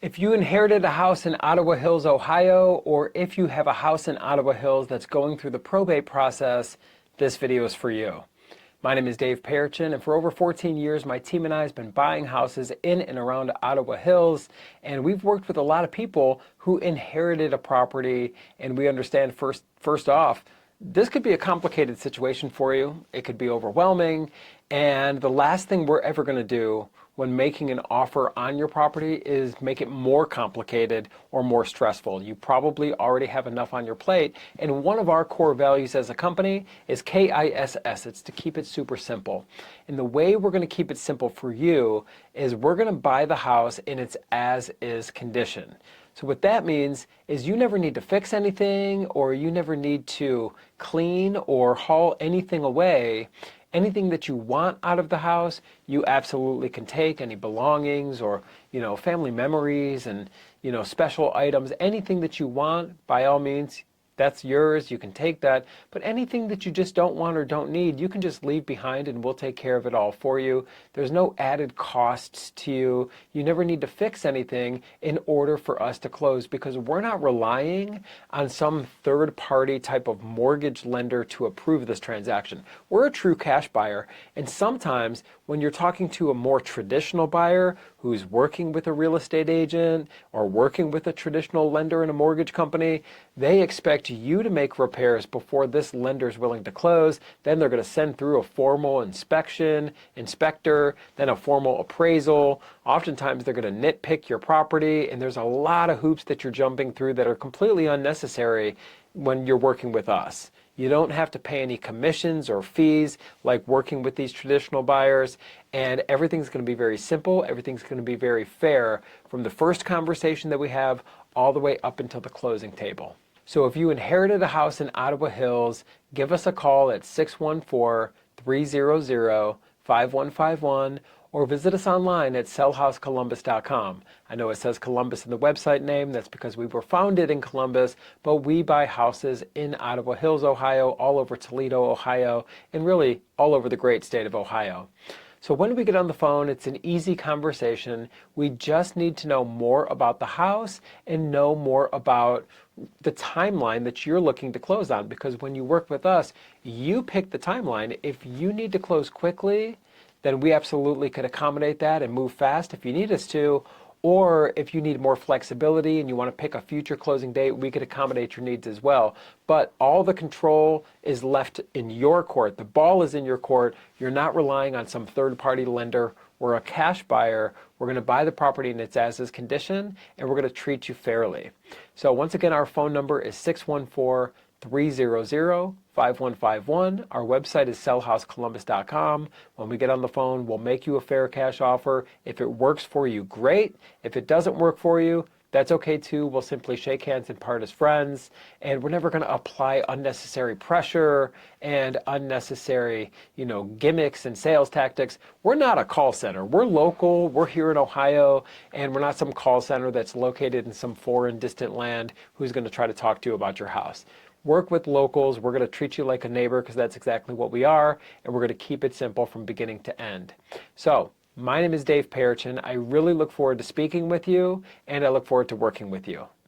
If you inherited a house in Ottawa Hills, Ohio, or if you have a house in Ottawa Hills that's going through the probate process, this video is for you. My name is Dave Perichin, and for over 14 years, my team and I have been buying houses in and around Ottawa Hills, and we've worked with a lot of people who inherited a property, and we understand first off, this could be a complicated situation for you. It could be overwhelming, and the last thing we're ever going to do when making an offer on your property is make it more complicated or more stressful. You probably already have enough on your plate, and one of our core values as a company is KISS. It's to keep it super simple. And the way we're going to keep it simple for you is we're going to buy the house in its as-is condition. So what that means is you never need to fix anything, or you never need to clean or haul anything away. Anything that you want out of the house, you absolutely can take. Any belongings or, family memories and, special items, anything that you want, by all means, that's yours. You can take that. But anything that you just don't want or don't need, you can just leave behind and we'll take care of it all for you. There's no added costs to you. You never need to fix anything in order for us to close, because we're not relying on some third-party type of mortgage lender to approve this transaction. We're a true cash buyer, and sometimes when you're talking to a more traditional buyer who's working with a real estate agent or working with a traditional lender in a mortgage company, they expect you to make repairs before this lender is willing to close. Then they're going to send through a formal inspector, then a formal appraisal. Oftentimes they're going to nitpick your property, and there's a lot of hoops that you're jumping through that are completely unnecessary when you're working with us. You don't have to pay any commissions or fees like working with these traditional buyers, and everything's going to be very simple. Everything's going to be very fair from the first conversation that we have all the way up until the closing table. So if you inherited a house in Ottawa Hills, give us a call at 614-300-5151 or visit us online at sellhousecolumbus.com. I know it says Columbus in the website name. That's because we were founded in Columbus, but we buy houses in Ottawa Hills, Ohio, all over Toledo, Ohio, and really all over the great state of Ohio. So when we get on the phone, it's an easy conversation. We just need to know more about the house and know more about the timeline that you're looking to close on, because when you work with us, you pick the timeline. If you need to close quickly, then we absolutely could accommodate that and move fast if you need us to. Or if you need more flexibility and you want to pick a future closing date, we could accommodate your needs as well. But all the control is left in your court. The ball is in your court. You're not relying on some third-party lender. We're a cash buyer. We're going to buy the property in its as-is condition, and we're going to treat you fairly. So once again, our phone number is 614-300-5151. Our website is sellhousecolumbus.com. When we get on the phone, we'll make you a fair cash offer. If it works for you, great. If it doesn't work for you, that's okay too. We'll simply shake hands and part as friends, and we're never going to apply unnecessary pressure and unnecessary, gimmicks and sales tactics. We're not a call center. We're local. We're here in Ohio, and we're not some call center that's located in some foreign distant land who's going to try to talk to you about your house. Work with locals. We're going to treat you like a neighbor, because that's exactly what we are, and we're going to keep it simple from beginning to end. So my name is Dave Perichin. I really look forward to speaking with you, and I look forward to working with you.